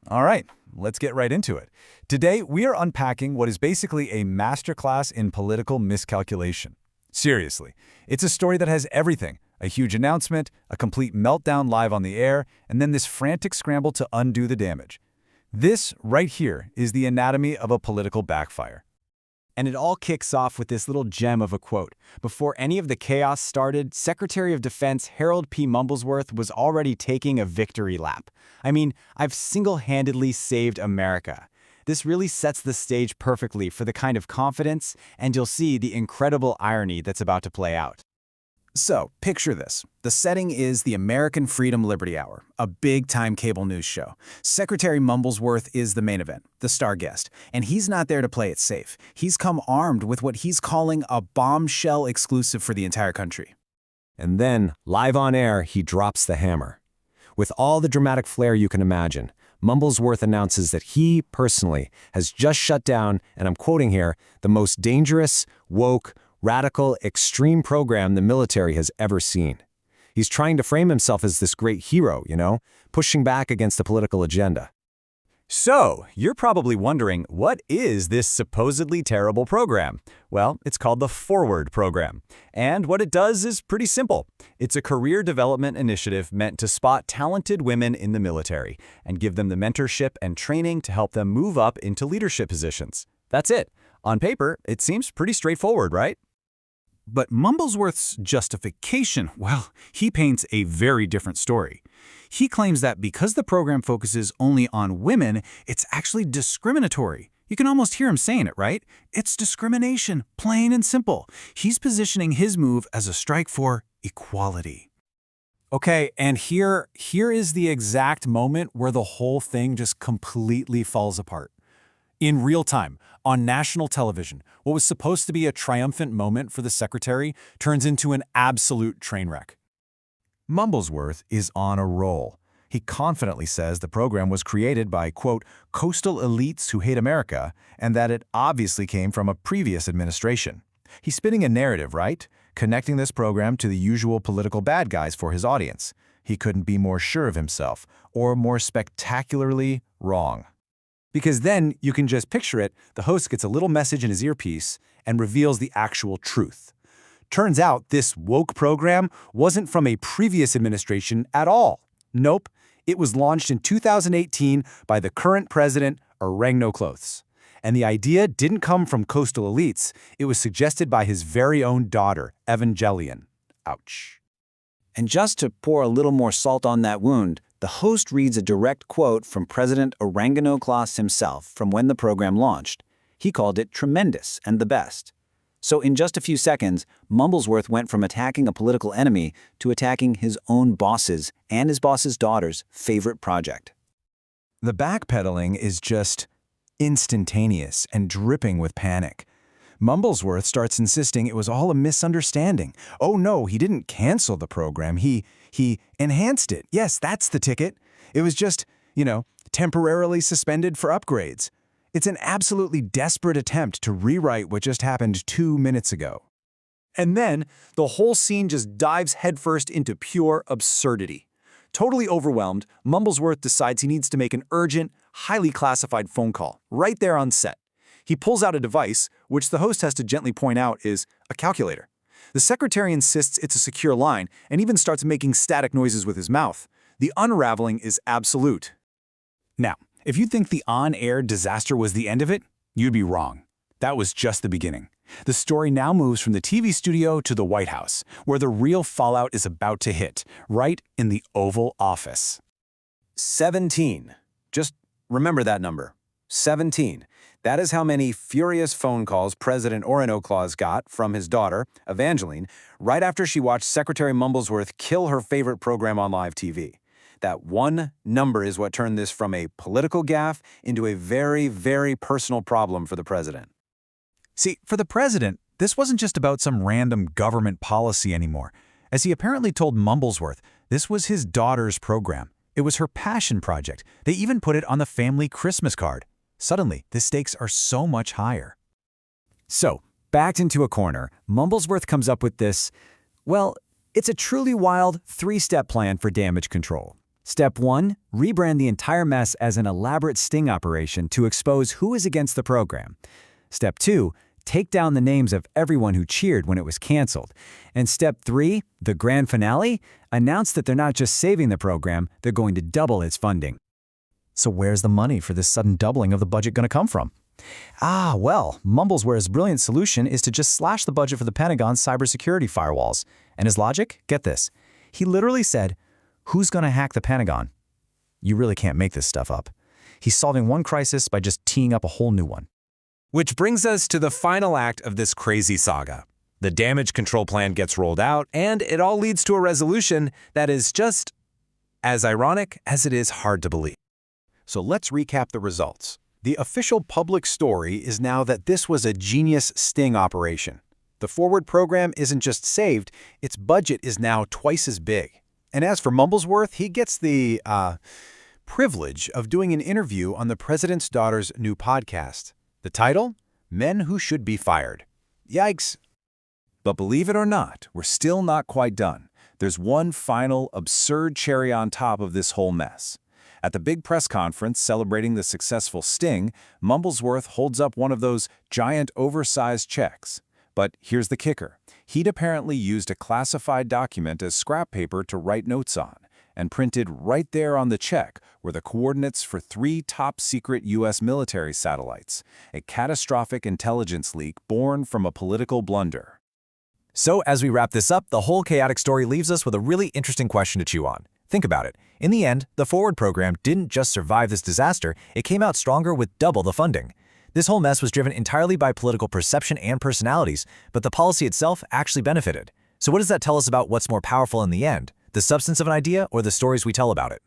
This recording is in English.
All right, let's get right into it. Today, we are unpacking what is basically a masterclass in political miscalculation. Seriously, it's a story that has everything: a huge announcement, a complete meltdown live on the air, and then this frantic scramble to undo the damage. This, right here, is the anatomy of a political backfire. And it all kicks off with this little gem of a quote. Before any of the chaos started, Secretary of Defense Harold P. Mumblesworth was already taking a victory lap. I mean, I've single-handedly saved America. This really sets the stage perfectly for the kind of confidence, and you'll see the incredible irony that's about to play out. So, picture this. The setting is the American Freedom Liberty Hour, a big-time cable news show. Secretary Mumblesworth is the main event, the star guest, and he's not there to play it safe. He's come armed with what he's calling a bombshell exclusive for the entire country. And then, live on air, he drops the hammer. With all the dramatic flair you can imagine, Mumblesworth announces that he, personally, has just shut down, and I'm quoting here, the most dangerous, woke, radical, extreme program the military has ever seen. He's trying to frame himself as this great hero, pushing back against the political agenda. So, you're probably wondering, what is this supposedly terrible program? Well, it's called the Forward program. And what it does is pretty simple. It's a career development initiative meant to spot talented women in the military and give them the mentorship and training to help them move up into leadership positions. That's it. On paper, it seems pretty straightforward, right? But Mumblesworth's justification, well, he paints a very different story. He claims that because the program focuses only on women, it's actually discriminatory. You can almost hear him saying it, right? It's discrimination, plain and simple. He's positioning his move as a strike for equality. Okay, and here is the exact moment where the whole thing just completely falls apart. In real time, on national television, what was supposed to be a triumphant moment for the secretary turns into an absolute train wreck. Mumblesworth is on a roll. He confidently says the program was created by, quote, coastal elites who hate America, and that it obviously came from a previous administration. He's spinning a narrative, right? Connecting this program to the usual political bad guys for his audience. He couldn't be more sure of himself, or more spectacularly wrong. Because then, you can just picture it, the host gets a little message in his earpiece and reveals the actual truth. Turns out this woke program wasn't from a previous administration at all. Nope, it was launched in 2018 by the current president, Orangnocloths. And the idea didn't come from coastal elites, it was suggested by his very own daughter, Evangelion. Ouch. And just to pour a little more salt on that wound, the host reads a direct quote from President Orangnocloths himself from when the program launched. He called it tremendous and the best. So in just a few seconds, Mumblesworth went from attacking a political enemy to attacking his own boss's and his boss's daughter's favorite project. The backpedaling is just instantaneous and dripping with panic. Mumblesworth starts insisting it was all a misunderstanding. Oh no, he didn't cancel the program, he enhanced it. Yes, that's the ticket. It was just, temporarily suspended for upgrades. It's an absolutely desperate attempt to rewrite what just happened 2 minutes ago. And then, the whole scene just dives headfirst into pure absurdity. Totally overwhelmed, Mumblesworth decides he needs to make an urgent, highly classified phone call, right there on set. He pulls out a device, which the host has to gently point out is a calculator. The secretary insists it's a secure line and even starts making static noises with his mouth. The unraveling is absolute. Now, if you think the on-air disaster was the end of it, you'd be wrong. That was just the beginning. The story now moves from the TV studio to the White House, where the real fallout is about to hit, right in the Oval Office. 17. Just remember that number. 17. That is how many furious phone calls President Orangnocloths got from his daughter, Evangeline, right after she watched Secretary Mumblesworth kill her favorite program on live TV. That one number is what turned this from a political gaffe into a very, very personal problem for the president. See, for the president, this wasn't just about some random government policy anymore. As he apparently told Mumblesworth, this was his daughter's program. It was her passion project. They even put it on the family Christmas card. Suddenly, the stakes are so much higher. So, backed into a corner, Mumblesworth comes up with this, well, it's a truly wild 3-step plan for damage control. Step 1. Rebrand the entire mess as an elaborate sting operation to expose who is against the program. Step 2. Take down the names of everyone who cheered when it was canceled. And Step 3, the grand finale, announce that they're not just saving the program, they're going to double its funding. So where's the money for this sudden doubling of the budget going to come from? Well, Mumblesworth's brilliant solution is to just slash the budget for the Pentagon's cybersecurity firewalls. And his logic? Get this. He literally said, who's going to hack the Pentagon? You really can't make this stuff up. He's solving one crisis by just teeing up a whole new one. Which brings us to the final act of this crazy saga. The damage control plan gets rolled out, and it all leads to a resolution that is just as ironic as it is hard to believe. So let's recap the results. The official public story is now that this was a genius sting operation. The forward program isn't just saved, its budget is now twice as big. And as for Mumblesworth, he gets the privilege of doing an interview on the president's daughter's new podcast. The title? Men Who Should Be Fired. Yikes. But believe it or not, we're still not quite done. There's one final, absurd cherry on top of this whole mess. At the big press conference celebrating the successful sting, Mumblesworth holds up one of those giant oversized checks. But here's the kicker. He'd apparently used a classified document as scrap paper to write notes on, and printed right there on the check were the coordinates for 3 top-secret U.S. military satellites, a catastrophic intelligence leak born from a political blunder. So as we wrap this up, the whole chaotic story leaves us with a really interesting question to chew on. Think about it. In the end, the forward program didn't just survive this disaster, it came out stronger with double the funding. This whole mess was driven entirely by political perception and personalities, but the policy itself actually benefited. So what does that tell us about what's more powerful in the end? The substance of an idea or the stories we tell about it?